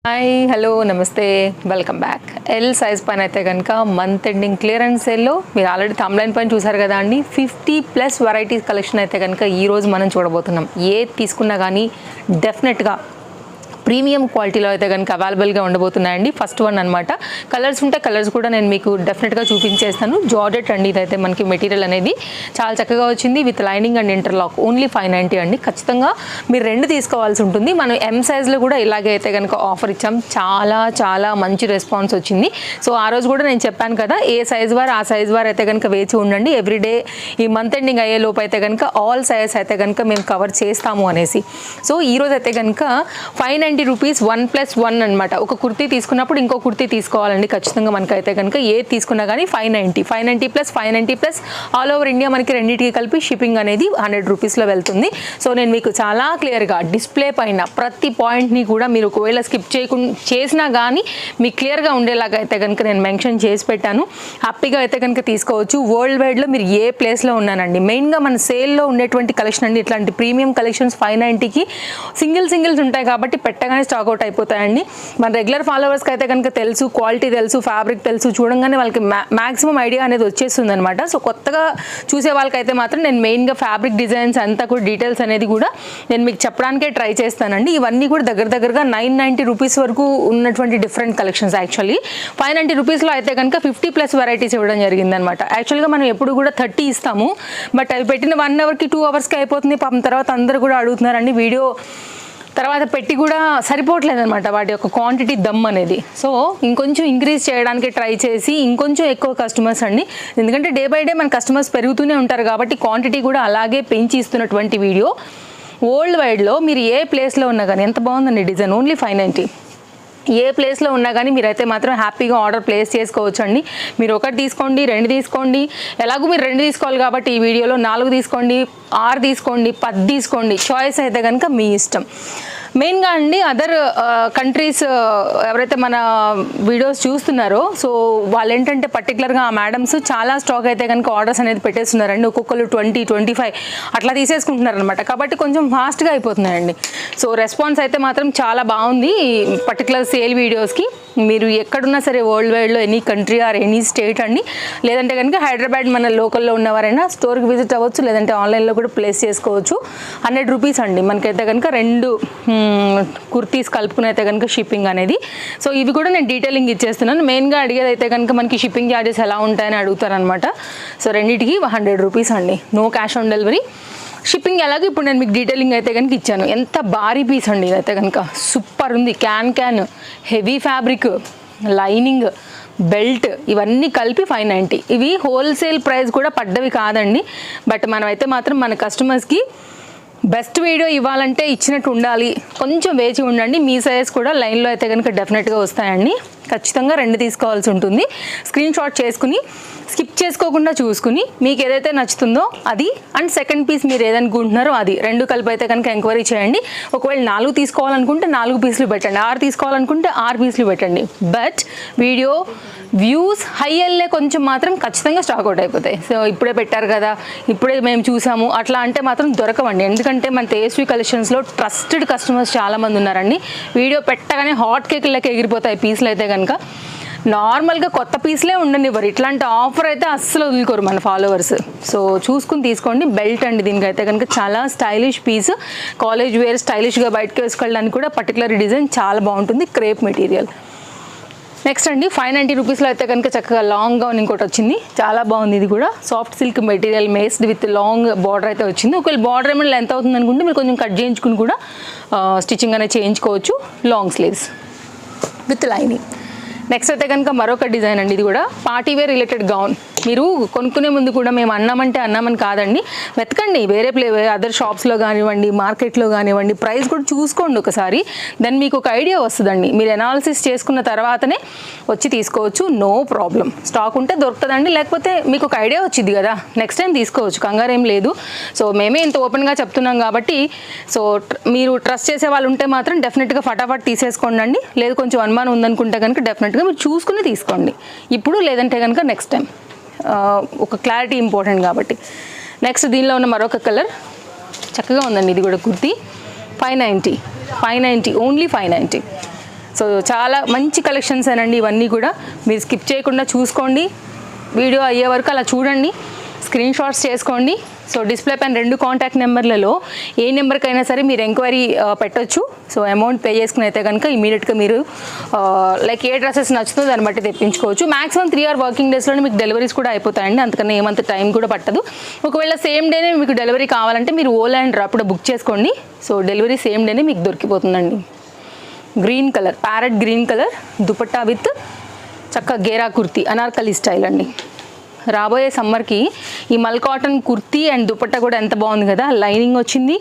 Hi hello నమస్తే welcome back. L size పైన అయితే కనుక మంత్ ఎండింగ్ క్లియరెన్స్ సేల్లో మీరు ఆల్రెడీ థంబ్‌లైన్ పైన చూసారు కదా అండి. 50+ వెరైటీస్ కలెక్షన్ అయితే కనుక ఈరోజు మనం చూడబోతున్నాం. ఏది తీసుకున్నా కానీ డెఫినెట్గా ప్రీమియం క్వాలిటీలో అయితే కనుక అవైలబుల్గా ఉండబోతున్నాయండి. ఫస్ట్ వన్ అనమాట. కలర్స్ ఉంటే కలర్స్ కూడా నేను మీకు డెఫినెట్గా చూపించేస్తాను. జార్జెట్ అండి ఇదైతే మనకి మెటీరియల్ అనేది చాలా చక్కగా వచ్చింది with lining and interlock. Only 590 అండి. ఖచ్చితంగా మీరు రెండు తీసుకోవాల్సి ఉంటుంది. మనం ఎం సైజ్లో కూడా ఇలాగే అయితే కనుక ఆఫర్ ఇచ్చాం. చాలా చాలా మంచి రెస్పాన్స్ వచ్చింది. సో ఆ రోజు కూడా నేను చెప్పాను కదా, ఏ సైజ్ వారు ఆ సైజ్ వారు అయితే కనుక వేచి ఉండండి. ఎవ్రీడే ఈ మంత్ ఎండింగ్ అయ్యే లోపు అయితే కనుక ఆల్ సైజెస్ అయితే కనుక మేము కవర్ చేస్తాము అనేసి. సో ఈరోజు అయితే కనుక 590 రూపీస్ 1+1 అనమాట. ఒక కుర్తీ తీసుకున్నప్పుడు ఇంకో కుర్తీ తీసుకోవాలండి ఖచ్చితంగా. మనకైతే కనుక ఏది తీసుకున్నా కానీ 590 ఆల్ ఓవర్ ఇండియా మనకి రెండింటికి కలిపి షిప్పింగ్ అనేది 100 రూపీస్లో వెళ్తుంది. సో నేను మీకు చాలా క్లియర్గా డిస్ప్లే పైన ప్రతి పాయింట్ని కూడా మీరు ఒకవేళ స్కిప్ చేసినా కానీ మీకు క్లియర్గా ఉండేలాగా అయితే కనుక నేను మెన్షన్ చేసి పెట్టాను. హ్యాపీగా అయితే కనుక తీసుకోవచ్చు. వరల్డ్ వైడ్లో మీరు ఏ ప్లేస్లో ఉన్నానండి. మెయిన్గా మన సేల్లో ఉండేటువంటి కలెక్షన్ అండి. ఇట్లాంటి ప్రీమియం కలెక్షన్స్ 590కి సింగిల్స్ ఉంటాయి కాబట్టి పెట్టగానే స్టాక్ అవుట్ అయిపోతాయండి. మన రెగ్యులర్ ఫాలోవర్స్కి అయితే కనుక తెలుసు, క్వాలిటీ తెలుసు, ఫ్యాబ్రిక్ తెలుసు, చూడంగానే వాళ్ళకి మ్యాక్సిమం ఐడియా అనేది వచ్చేస్తుంది అనమాట. సో కొత్తగా చూసే వాళ్ళకైతే మాత్రం నేను మెయిన్గా ఫ్యాబ్రిక్ డిజైన్స్ అంతా కూడా డీటెయిల్స్ అనేది కూడా నేను మీకు చెప్పడానికే ట్రై చేస్తానండి. ఇవన్నీ కూడా దగ్గరగా 990 రూపీస్ వరకు ఉన్నటువంటి డిఫరెంట్ కలెక్షన్స్. యాక్చువల్లీ 590 రూపీస్లో అయితే కనుక 50+ వెరైటీస్ ఇవ్వడం జరిగిందనమాట. యాక్చువల్గా మనం ఎప్పుడు కూడా 30 ఇస్తాము. బట్ అవి పెట్టిన 1 అవర్కి 2 అవర్స్కి అయిపోతుంది. పాపం తర్వాత అందరూ కూడా అడుగుతున్నారండి, వీడియో తర్వాత పెట్టి కూడా సరిపోవట్లేదు అనమాట వాటి యొక్క క్వాంటిటీ దమ్ అనేది. సో ఇంకొంచెం ఇంక్రీజ్ చేయడానికి ట్రై చేసి ఇంకొంచెం ఎక్కువ కస్టమర్స్ అండి. ఎందుకంటే డే బై డే మన కస్టమర్స్ పెరుగుతూనే ఉంటారు కాబట్టి క్వాంటిటీ కూడా అలాగే పెంచి ఇస్తున్నటువంటి వీడియో. వరల్డ్ వైడ్లో మీరు ఏ ప్లేస్లో ఉన్నా కానీ ఎంత బాగుందండి డిజైన్. ఓన్లీ 590. ఏ ప్లేస్లో ఉన్నా కానీ మీరైతే మాత్రం హ్యాపీగా ఆర్డర్ ప్లేస్ చేసుకోవచ్చు అండి. మీరు ఒకటి తీసుకోండి, 2 తీసుకోండి, ఎలాగో మీరు 2 తీసుకోవాలి కాబట్టి ఈ వీడియోలో 4 తీసుకోండి, 6 తీసుకోండి, 10 తీసుకోండి. చాయిస్ అయితే కనుక మీ ఇష్టం. మెయిన్గా అండి అదర్ కంట్రీస్ ఎవరైతే మన వీడియోస్ చూస్తున్నారో సో వాళ్ళు ఏంటంటే పర్టికులర్గా ఆ మేడమ్స్ చాలా స్టాక్ అయితే కనుక ఆర్డర్స్ అనేది పెట్టేస్తున్నారండి. ఒక్కొక్కరు 20, 25 అట్లా తీసేసుకుంటున్నారు అనమాట. కాబట్టి కొంచెం ఫాస్ట్గా అయిపోతున్నాయండి. సో రెస్పాన్స్ అయితే మాత్రం చాలా బాగుంది పర్టికులర్ సేల్ వీడియోస్కి. మీరు ఎక్కడున్నా సరే వరల్డ్ వైడ్లో any country or any state అండి, లేదంటే కనుక హైదరాబాద్ మన లోకల్లో ఉన్నవారైనా స్టోర్కి విజిట్ అవ్వచ్చు, లేదంటే ఆన్లైన్లో కూడా ప్లేస్ చేసుకోవచ్చు. 100 రూపీస్ అండి మనకైతే కనుక 2 కుర్తీస్ కలుపుకుని అయితే కనుక షిప్పింగ్ అనేది. సో ఇవి కూడా నేను డీటెయిలింగ్ ఇచ్చేస్తున్నాను. మెయిన్గా అడిగేది అయితే కనుక మనకి షిప్పింగ్ ఛార్జెస్ ఎలా ఉంటాయని అడుగుతారనమాట. సో రెండింటికి 100 రూపీస్ అండి. No cash on delivery. Shipping ఎలాగో ఇప్పుడు నేను మీకు డీటెయిలింగ్ అయితే కనుక ఇచ్చాను. ఎంత భారీ పీస్ అండి ఇదైతే కనుక. సూపర్ ఉంది. Can heavy fabric, lining, belt ఇవన్నీ కలిపి 590. ఇవి హోల్సేల్ ప్రైస్ కూడా పడ్డవి కాదండి. బట్ మనమైతే మాత్రం మన కస్టమర్స్కి బెస్ట్ వీడియో ఇవ్వాలంటే ఇచ్చినట్టు ఉండాలి. కొంచెం వేచి ఉండండి. మీ సైజ్ కూడా లైన్లో అయితే కనుక డెఫినెట్గా వస్తాయండి. ఖచ్చితంగా 2 తీసుకోవాల్సి ఉంటుంది. స్క్రీన్ షాట్ చేసుకుని స్కిప్ చేసుకోకుండా చూసుకుని మీకు ఏదైతే నచ్చుతుందో అది అండ్ సెకండ్ పీస్ మీరు ఏదనుకుంటున్నారో అది 2 కలిపి అయితే కనుక ఎంక్వైరీ చేయండి. ఒకవేళ 4 తీసుకోవాలనుకుంటే 4 పీసులు పెట్టండి, 6 తీసుకోవాలనుకుంటే 6 పీసులు పెట్టండి. బట్ వీడియో వ్యూస్ హై వెళ్ళే కొంచెం మాత్రం ఖచ్చితంగా స్టాక్ అవుట్ అయిపోతాయి. సో ఇప్పుడే పెట్టారు కదా, ఇప్పుడే మేము చూసాము అట్లా అంటే మాత్రం దొరకవండి. ఎందుకంటే మన తేజస్వి కలెక్షన్స్లో ట్రస్టెడ్ కస్టమర్స్ చాలామంది ఉన్నారండి. వీడియో పెట్టగానే హాట్ కేక్లకి ఎగిరిపోతాయి పీసులు అయితే కనుక. నార్మల్గా కొత్త పీస్లే ఉండనివ్వరు. ఇట్లాంటి ఆఫర్ అయితే అస్సలు వదులుకోరు మన ఫాలోవర్స్. సో చూసుకుని తీసుకోండి. బెల్ట్ అండి దీనికి అయితే కనుక చాలా స్టైలిష్ పీస్. కాలేజ్ వేర్ స్టైలిష్గా బయటకు వేసుకెళ్ళడానికి కూడా పర్టికులర్ డిజైన్ చాలా బాగుంటుంది. Crepe material. నెక్స్ట్ అండి 590 రూపీస్లో అయితే కనుక చక్కగా లాంగ్ గౌన్ ఇంకోటి వచ్చింది. చాలా బాగుంది. ఇది కూడా సాఫ్ట్ సిల్క్ మెటీరియల్ మేస్డ్ విత్ లాంగ్ బార్డర్ అయితే వచ్చింది. ఒకవేళ బార్డర్ ఏమైనా లెంత్ అవుతుంది అనుకుంటే మీరు కొంచెం కట్ చేయించుకుని కూడా స్టిచ్చింగ్ అనేది చేయించుకోవచ్చు. Long sleeves with lining. Next అయితే కనుక మరొక డిజైన్ అండి. ఇది కూడా పార్టీ వేర్ రిలేటెడ్ గౌన్. మీరు కొనుక్కునే ముందు కూడా మేము అన్నామని కాదండి, వెతకండి. వేరే అదర్ షాప్స్లో కానివ్వండి, మార్కెట్లో కానివ్వండి, ప్రైస్ కూడా చూసుకోండి ఒకసారి. దెన్ మీకు ఒక ఐడియా వస్తుందండి. మీరు అనాలిసిస్ చేసుకున్న తర్వాతనే వచ్చి తీసుకోవచ్చు. No problem. స్టాక్ ఉంటే దొరుకుతుందండి, లేకపోతే మీకు ఒక ఐడియా వచ్చింది కదా, నెక్స్ట్ టైం తీసుకోవచ్చు. కంగారు ఏం లేదు. సో మేమే ఇంత ఓపెన్గా చెప్తున్నాం కాబట్టి సో మీరు ట్రస్ట్ చేసే వాళ్ళు ఉంటే మాత్రం డెఫినెట్గా ఫటాఫట్ తీసేసుకోండి అండి. లేదు కొంచెం అనుమానం ఉందనుకుంటే కనుక డెఫినెట్గా మీరు చూసుకుని తీసుకోండి ఇప్పుడు, లేదంటే కనుక నెక్స్ట్ టైం. ఒక క్లారిటీ ఇంపార్టెంట్ కాబట్టి. నెక్స్ట్ దీనిలో ఉన్న మరొక కలర్ చక్కగా ఉందండి. ఇది కూడా కుర్తీ 590 ఓన్లీ 590. సో చాలా మంచి కలెక్షన్స్ అనండి ఇవన్నీ కూడా. మీరు స్కిప్ చేయకుండా చూసుకోండి, వీడియో అయ్యే వరకు అలా చూడండి, స్క్రీన్ షాట్స్ చేసుకోండి. సో డిస్ప్లే పైన 2 కాంటాక్ట్ నెంబర్లలో ఏ నెంబర్కైనా సరే మీరు ఎంక్వైరీ పెట్టొచ్చు. సో అమౌంట్ పే చేసుకుని అయితే కనుక ఇమీడియట్గా మీరు లైక్ ఏ డ్రెస్సెస్ నచ్చుతుందో దాన్ని బట్టి తెప్పించుకోవచ్చు. మాక్సిమం 3 hour వర్కింగ్ డేస్లోనే మీకు డెలివరీస్ కూడా అయిపోతాయండి, అంతకన్నా ఏమంత టైం కూడా పట్టదు. ఒకవేళ సేమ్ డేనే మీకు డెలివరీ కావాలంటే మీరు ఓలా అండ్ రాపిడో బుక్ చేసుకోండి. సో డెలివరీ సేమ్ డేనే మీకు దొరికిపోతుందండి. Green colour, parrot green colour dupatta with చక్క గేరా కుర్తీ, అనార్కలి స్టైల్ అండి. రాబోయే సమ్మర్కి ఈ మల్ కాటన్ కుర్తీ అండ్ దుపట్టా కూడా ఎంత బాగుంది కదా. లైనింగ్ వచ్చింది,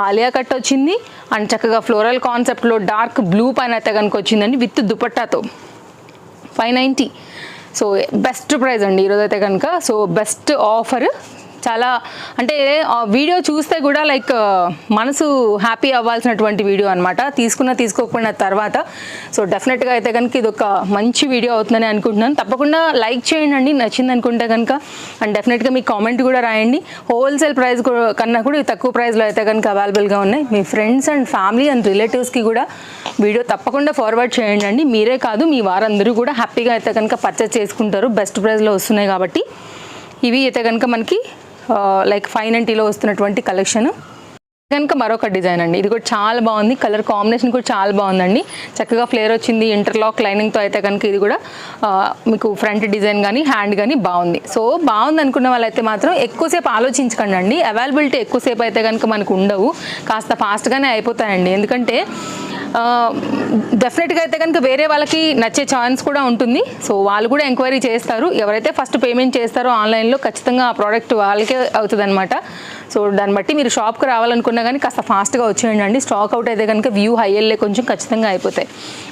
ఆలియా కట్ వచ్చింది అండ్ చక్కగా ఫ్లోరల్ కాన్సెప్ట్లో డార్క్ బ్లూ పైన అయితే కనుక వచ్చిందండి విత్ దుపట్టాతో. 590. సో బెస్ట్ ప్రైస్ అండి ఈరోజు అయితే కనుక. So best offer. చాలా అంటే వీడియో చూస్తే కూడా లైక్ మనసు హ్యాపీ అవ్వాల్సినటువంటి వీడియో అనమాట, తీసుకోకపోయిన తర్వాత. సో డెఫినెట్గా అయితే కనుక ఇది ఒక మంచి వీడియో అవుతుందని అనుకుంటున్నాను. తప్పకుండా లైక్ చేయండి నచ్చింది అనుకుంటే కనుక, అండ్ డెఫినెట్గా మీ కామెంట్ కూడా రాయండి. హోల్సేల్ ప్రైస్ కన్నా కూడా తక్కువ ప్రైస్లో అయితే కనుక అవైలబుల్గా ఉన్నాయి. మీ ఫ్రెండ్స్ అండ్ ఫ్యామిలీ అండ్ రిలేటివ్స్కి కూడా వీడియో తప్పకుండా ఫార్వర్డ్ చేయండి. మీరే కాదు మీ వారందరూ కూడా హ్యాపీగా అయితే కనుక పర్చేస్ చేసుకుంటారు, బెస్ట్ ప్రైస్లో వస్తున్నాయి కాబట్టి. ఇవి అయితే కనుక మనకి లైక్ 590లో వస్తున్నటువంటి కలెక్షన్. కనుక మరొక డిజైన్ అండి, ఇది కూడా చాలా బాగుంది. కలర్ కాంబినేషన్ కూడా చాలా బాగుందండి. చక్కగా ఫ్లేర్ వచ్చింది, ఇంటర్లాక్ లైనింగ్తో అయితే కనుక ఇది కూడా మీకు ఫ్రంట్ డిజైన్ కానీ హ్యాండ్ కానీ బాగుంది. సో బాగుంది అనుకున్న వాళ్ళైతే మాత్రం ఎక్కువసేపు ఆలోచించకండి అండి. అవైలబిలిటీ ఎక్కువసేపు అయితే కనుక మనకు ఉండవు, కాస్త ఫాస్ట్గానే అయిపోతాయండి. ఎందుకంటే డెఫినెట్గా అయితే కనుక వేరే వాళ్ళకి నచ్చే ఛాన్స్ కూడా ఉంటుంది. సో వాళ్ళు కూడా ఎంక్వైరీ చేస్తారు. ఎవరైతే ఫస్ట్ పేమెంట్ చేస్తారో ఆన్లైన్లో ఖచ్చితంగా ఆ ప్రోడక్ట్ వాళ్ళకే అవుతుంది అనమాట. సో దాన్ని బట్టి మీరు షాప్కి రావాలనుకున్నా కానీ కాస్త ఫాస్ట్గా వచ్చేయండి. స్టాక్ అవుట్ అయితే కనుక వ్యూ హైయల్లే కొంచెం ఖచ్చితంగా అయిపోతాయి.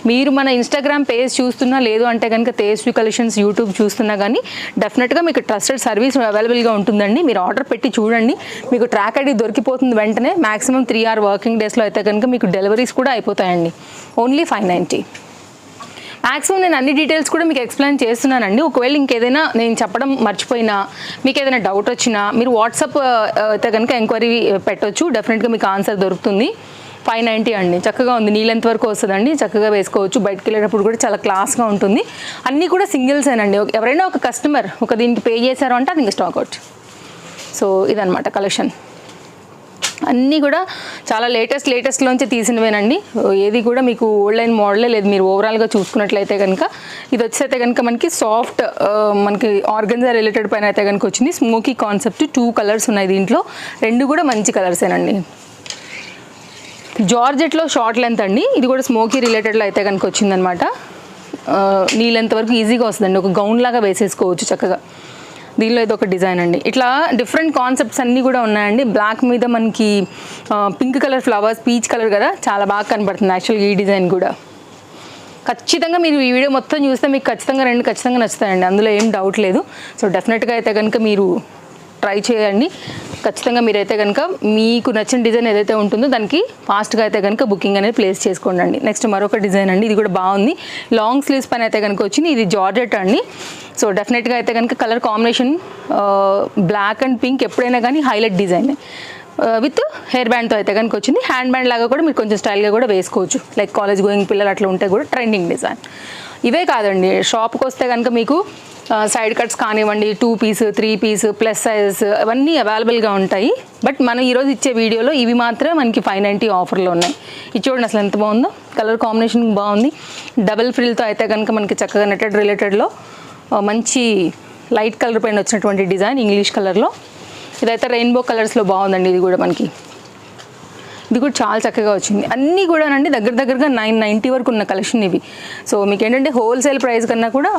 మీరు మన ఇన్స్టాగ్రామ్ పేజ్ చూస్తున్నా, లేదు అంటే కనుక తేజస్వి కలెక్షన్స్ యూట్యూబ్ చూస్తున్నా కానీ డెఫినెట్గా మీకు ట్రస్టెడ్ సర్వీస్ అవైలబుల్గా ఉంటుందండి. మీరు ఆర్డర్ పెట్టి చూడండి, మీకు ట్రాక్ ఐడి దొరికిపోతుంది వెంటనే. మాక్సిమం 3 hour వర్కింగ్ డేస్లో అయితే కనుక మీకు డెలివరీస్ కూడా అయిపోతాయండి. ఓన్లీ 590. మ్యాక్సిమం నేను అన్ని డీటెయిల్స్ కూడా మీకు ఎక్స్ప్లెయిన్ చేస్తున్నానండి. ఒకవేళ ఇంకేదైనా నేను చెప్పడం మర్చిపోయినా, మీకు ఏదైనా డౌట్ వచ్చినా మీరు వాట్సాప్ అయితే కనుక ఎంక్వైరీ పెట్టవచ్చు, డెఫినెట్గా మీకు ఆన్సర్ దొరుకుతుంది. 590 అండి, చక్కగా ఉంది. నీ లెంత్ వరకు వస్తుందండి, చక్కగా వేసుకోవచ్చు. బయటకు వెళ్ళేటప్పుడు కూడా చాలా క్లాస్గా ఉంటుంది. అన్నీ కూడా సింగిల్సేనండి. ఎవరైనా ఒక కస్టమర్ దీనికి పే చేశారు అంటే అది ఇంకా స్టాక్ అవుట్. సో ఇదనమాట కలెక్షన్. అన్నీ కూడా చాలా లేటెస్ట్లోంచి తీసినవేనండి. ఏది కూడా మీకు ఓల్డ్ లైన్ మోడలే లేదు. మీరు ఓవరాల్గా చూసుకున్నట్లయితే కనుక ఇది వచ్చేస్తే కనుక మనకి సాఫ్ట్ మనకి ఆర్గన్జా రిలేటెడ్ పైన అయితే కనుక వచ్చింది. స్మోకీ కాన్సెప్ట్, 2 కలర్స్ ఉన్నాయి దీంట్లో, 2 కూడా మంచి కలర్సేనండి. జార్జెట్లో షార్ట్ లెంత్ అండి, ఇది కూడా స్మోకీ రిలేటెడ్లో అయితే కనుక వచ్చిందనమాట. నీ లెంత్ వరకు ఈజీగా వస్తుందండి, ఒక గౌన్ లాగా వేసేసుకోవచ్చు చక్కగా. దీనిలో ఇది ఒక డిజైన్ అండి. ఇట్లా డిఫరెంట్ కాన్సెప్ట్స్ అన్నీ కూడా ఉన్నాయండి. బ్లాక్ మీద మనకి pink colour flowers, peach colour కదా, చాలా బాగా కనబడుతుంది యాక్చువల్గా ఈ డిజైన్ కూడా. ఖచ్చితంగా మీరు ఈ వీడియో మొత్తం చూస్తే మీకు ఖచ్చితంగా 2 ఖచ్చితంగా నచ్చుతాయండి, అందులో ఏం డౌట్ లేదు. సో డెఫినెట్గా అయితే కనుక మీరు ట్రై చేయండి. ఖచ్చితంగా మీరైతే కనుక మీకు నచ్చిన డిజైన్ ఏదైతే ఉంటుందో దానికి ఫాస్ట్గా అయితే కనుక బుకింగ్ అనేది ప్లేస్ చేసుకోండి. నెక్స్ట్ మరొక డిజైన్ అండి, ఇది కూడా బాగుంది. లాంగ్ స్లీవ్స్ పైన అయితే కనుక వచ్చింది. ఇది జార్జెట్ అండి. సో డెఫినెట్గా అయితే కనుక colour combination black and pink ఎప్పుడైనా కానీ హైలైట్ డిజైన్ విత్ హెయిర్ బ్యాండ్తో అయితే కనుక వచ్చింది. హ్యాండ్ బ్యాండ్ లాగా కూడా మీరు కొంచెం స్టైల్గా కూడా వేసుకోవచ్చు, లైక్ కాలేజ్ గోయింగ్ పిల్లలు అట్లా ఉంటే కూడా ట్రెండింగ్ డిజైన్. ఇవే కాదండి, షాప్కి వస్తే కనుక మీకు సైడ్ కట్స్ కానివ్వండి, 2 piece 3 piece ప్లస్ సైజెస్ అవన్నీ అవైలబుల్గా ఉంటాయి. బట్ మనం ఈరోజు ఇచ్చే వీడియోలో ఇవి మాత్రమే మనకి 590 ఆఫర్లో ఉన్నాయి. ఇది చూడండి అసలు ఎంత బాగుందో, కలర్ కాంబినేషన్ బాగుంది. డబుల్ ఫ్రిల్తో అయితే కనుక మనకి చక్కగా నెటెడ్ రిలేటెడ్లో మంచి లైట్ కలర్ పైన వచ్చినటువంటి డిజైన్ ఇంగ్లీష్ కలర్లో. ఇదైతే రెయిన్బో కలర్స్లో బాగుందండి. ఇది కూడా మనకి ఇది కూడా చాలా చక్కగా వచ్చింది. అన్నీ కూడానండి దగ్గరగా 990 వరకు ఉన్న కలెక్షన్ ఇవి. సో మీకు ఏంటంటే హోల్సేల్ ప్రైస్ కన్నా కూడా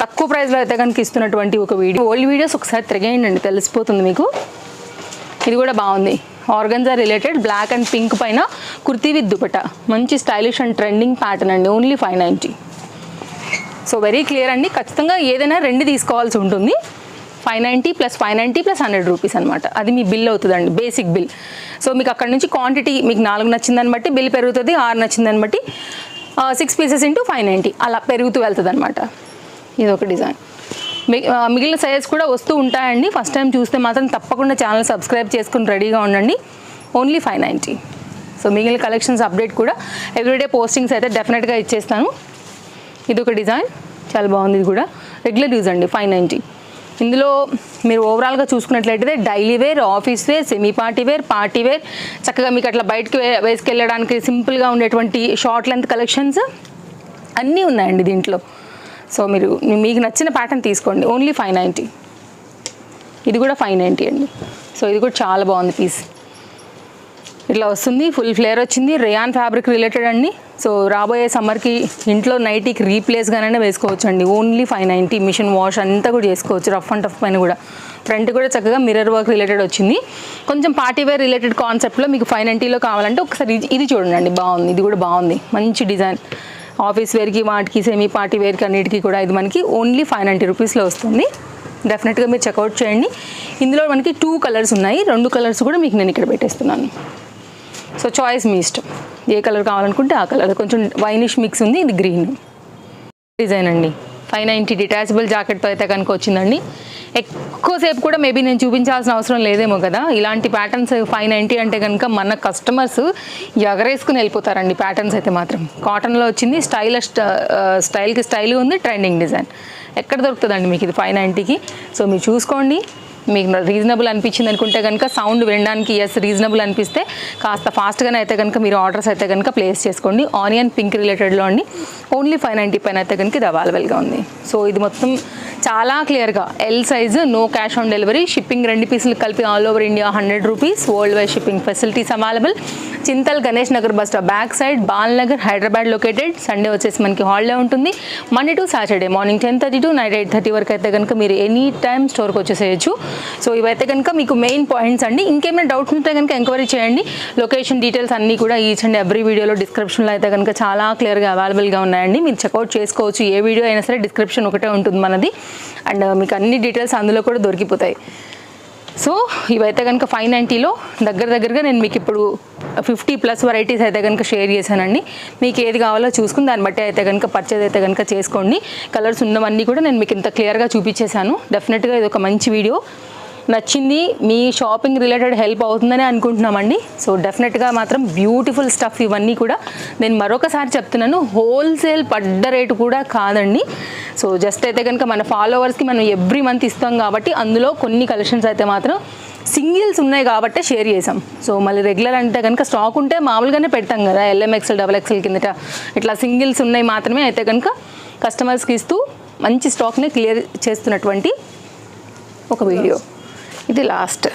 తక్కువ ప్రైస్లో అయితే కనుక ఇస్తున్నటువంటి ఒక వీడియో. ఓల్డ్ వీడియోస్ ఒకసారి తిరగేయండి, తెలిసిపోతుంది మీకు. ఇది కూడా బాగుంది, organza related black and pink పైన కుర్తీ విత్ దుపట్టా, మంచి స్టైలిష్ అండ్ ట్రెండింగ్ ప్యాటర్న్ అండి. ఓన్లీ 590. సో వెరీ క్లియర్ అండి, ఖచ్చితంగా ఏదైనా 2 తీసుకోవాల్సి ఉంటుంది. 590 + 590 + 100 రూపీస్ అనమాట, అది మీ బిల్ అవుతుందండి, బేసిక్ బిల్. సో మీకు అక్కడ నుంచి క్వాంటిటీ మీకు 4 నచ్చిందని బట్టి బిల్ పెరుగుతుంది, 6 నచ్చిందని బట్టి 6 pieces × 590 అలా పెరుగుతూ వెళ్తుంది అనమాట. ఇది ఒక డిజైన్. మిగిలిన సైజెస్ కూడా వస్తూ ఉంటాయండి. ఫస్ట్ టైం చూస్తే మాత్రం తప్పకుండా ఛానల్ సబ్స్క్రైబ్ చేసుకుని రెడీగా ఉండండి. ఓన్లీ 590. సో మిగిలిన కలెక్షన్స్ అప్డేట్ కూడా ఎవ్రీడే పోస్టింగ్స్ అయితే డెఫినెట్గా ఇచ్చేస్తాను. ఇది ఒక డిజైన్ చాలా బాగుంది, ఇది కూడా రెగ్యులర్ యూజ్ అండి 590. ఇందులో మీరు ఓవరాల్గా చూసుకున్నట్లయితే daily wear, office wear, semi party wear, party wear, చక్కగా మీకు అట్లా బయటకు వేసుకెళ్ళడానికి సింపుల్గా ఉండేటువంటి షార్ట్ లెంత్ కలెక్షన్స్ అన్నీ ఉన్నాయండి దీంట్లో. సో మీరు మీకు నచ్చిన ప్యాటర్న్ తీసుకోండి. ఓన్లీ 590. ఇది కూడా 590 అండి. సో ఇది కూడా చాలా బాగుంది పీస్. ఇట్లా వస్తుంది, ఫుల్ ఫ్లేర్ వచ్చింది, రేయాన్ ఫ్యాబ్రిక్ రిలేటెడ్ అండి. సో రాబోయే సమ్మర్కి ఇంట్లో నైటీకి రీప్లేస్గానే వేసుకోవచ్చు అండి. ఓన్లీ 590. మిషన్ వాష్ అంతా కూడా చేసుకోవచ్చు, రఫ్ అండ్ టఫ్ పైన కూడా. ఫ్రంట్ కూడా చక్కగా మిర్రర్ వర్క్ రిలేటెడ్ వచ్చింది. కొంచెం పార్టీ వేర్ రిలేటెడ్ కాన్సెప్ట్లో మీకు 590లో కావాలంటే ఒకసారి ఇది చూడండి, బాగుంది. ఇది కూడా బాగుంది, మంచి డిజైన్. ఆఫీస్ వేర్కి, వాటికి, సెమీ పార్టీ వేర్కి అన్నిటికీ కూడా ఇది మనకి ఓన్లీ 590 రూపీస్లో వస్తుంది. డెఫినెట్గా మీరు చెక్అవుట్ చేయండి. ఇందులో మనకి 2 కలర్స్ ఉన్నాయి. 2 కలర్స్ కూడా మీకు నేను ఇక్కడ పెట్టేస్తున్నాను. సో చాయిస్ మీ ఇష్టం, ఏ కలర్ కావాలనుకుంటే ఆ కలర్. కొంచెం వైనిష్ మిక్స్ ఉంది, ఇది గ్రీన్ డిజైన్ అండి. 590 డిటాచబుల్ జాకెట్తో అయితే కనుక వచ్చిందండి. ఎక్కువసేపు కూడా మేబీ నేను చూపించాల్సిన అవసరం లేదేమో కదా. ఇలాంటి ప్యాటర్న్స్ 590 అంటే కనుక మన కస్టమర్స్ ఎగరేసుకుని వెళ్ళిపోతారండి. ప్యాటర్న్స్ అయితే మాత్రం కాటన్లో వచ్చింది, స్టైల్కి స్టైల్ ఉంది, ట్రెండింగ్ డిజైన్. ఎక్కడ దొరుకుతుందండి మీకు ఇది 590కి? సో మీరు చూసుకోండి, మీకు రీజనబుల్ అనిపించింది అనుకుంటే కనుక, సౌండ్ వినడానికి రీజనబుల్ అనిపిస్తే కాస్త ఫాస్ట్గానే అయితే కనుక మీరు ఆర్డర్స్ అయితే కనుక ప్లేస్ చేసుకోండి. ఆనియన్ పింక్ రిలేటెడ్లో అండి. ఓన్లీ 590 పైన అయితే కనుక ఇది అవైలబుల్గా ఉంది. సో ఇది మొత్తం చాలా క్లియర్గా L size, no cash on delivery, shipping 2 పీసులు కలిపి all over India 100 rupees, world wide shipping facilities available. Chintal Ganesh Nagar bus stop back side, Bal Nagar, Hyderabad located. Sunday వచ్చేసి మనకి హాలిడే ఉంటుంది. Monday to Saturday morning 10:30 to night 8:30 వరకు అయితే కనుక మీరు ఎనీ టైమ్ స్టోర్కి వచ్చేసేయచ్చు. సో ఇవైతే కనుక మీకు మెయిన్ పాయింట్స్ అండి. ఇంకేమైనా డౌట్స్ ఉంటే కనుక ఎంక్వైరీ చేయండి. లొకేషన్ డీటెయిల్స్ అన్నీ కూడా ఈచ్ అండ్ ఎవ్రీ వీడియోలో డిస్క్రిప్షన్లో అయితే కనుక చాలా క్లియర్గా అవైలబుల్గా ఉన్నాయండి. మీరు చెక్అవుట్ చేసుకోవచ్చు. ఏ వీడియో అయినా సరే డిస్క్రిప్షన్ ఒకటే ఉంటుంది మనది, అండ్ మీకు అన్ని డీటెయిల్స్ అందులో కూడా దొరికిపోతాయి. సో ఇవైతే కనుక 590లో దగ్గరగా నేను మీకు ఇప్పుడు 50+ వెరైటీస్ అయితే కనుక షేర్ చేశానండి. మీకు ఏది కావాలో చూసుకుని దాన్ని బట్టి అయితే కనుక పర్చేజ్ అయితే కనుక చేసుకోండి. కలర్స్ ఉన్నవన్నీ కూడా నేను మీకు ఇంత క్లియర్గా చూపించేశాను. డెఫినెట్గా ఇది ఒక మంచి వీడియో, నచ్చింది, మీ షాపింగ్ రిలేటెడ్ హెల్ప్ అవుతుందని అనుకుంటున్నామండి. సో డెఫినెట్గా మాత్రం బ్యూటిఫుల్ స్టఫ్ ఇవన్నీ కూడా. నేను మరొకసారి చెప్తున్నాను, హోల్సేల్ పడ్డ రేటు కూడా కాదండి. సో జస్ట్ అయితే కనుక మన ఫాలోవర్స్కి మనం ఎవ్రీ మంత్ ఇస్తాం కాబట్టి అందులో కొన్ని కలెక్షన్స్ అయితే మాత్రం సింగిల్స్ ఉన్నాయి కాబట్టి షేర్ చేసాం. సో మళ్ళీ రెగ్యులర్ అంటే కనుక స్టాక్ ఉంటే మామూలుగానే పెడతాం కదా, LMXL XXL కిందట. ఇట్లా సింగిల్స్ ఉన్నాయి మాత్రమే అయితే కనుక కస్టమర్స్కి ఇస్తూ మంచి స్టాక్ని క్లియర్ చేస్తున్నటువంటి ఒక వీడియో. ఇది లాస్ట్.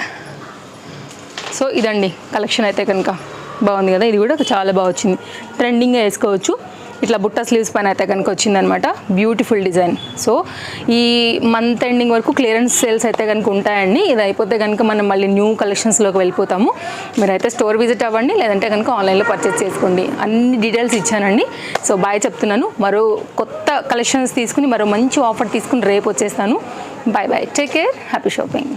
సో ఇదండి కలెక్షన్ అయితే కనుక బాగుంది కదా. ఇది కూడా చాలా బాగా వచ్చింది, ట్రెండింగ్గా వేసుకోవచ్చు. ఇట్లా బుట్ట స్లీవ్స్ పైన అయితే కనుక వచ్చిందనమాట, బ్యూటిఫుల్ డిజైన్. సో ఈ మంత్ ఎండింగ్ వరకు క్లియరెన్స్ సేల్స్ అయితే కనుక ఉంటాయండి. ఇది అయిపోతే కనుక మనం మళ్ళీ న్యూ కలెక్షన్స్లోకి వెళ్ళిపోతాము. మీరైతే స్టోర్ విజిట్ అవ్వండి, లేదంటే కనుక ఆన్లైన్లో పర్చేస్ చేసుకోండి. అన్ని డీటెయిల్స్ ఇచ్చానండి. సో బాయ్ చెప్తున్నాను. మరో కొత్త కలెక్షన్స్ తీసుకుని మరో మంచి ఆఫర్ తీసుకుని రేపు వచ్చేస్తాను. Bye bye, take care, happy shopping.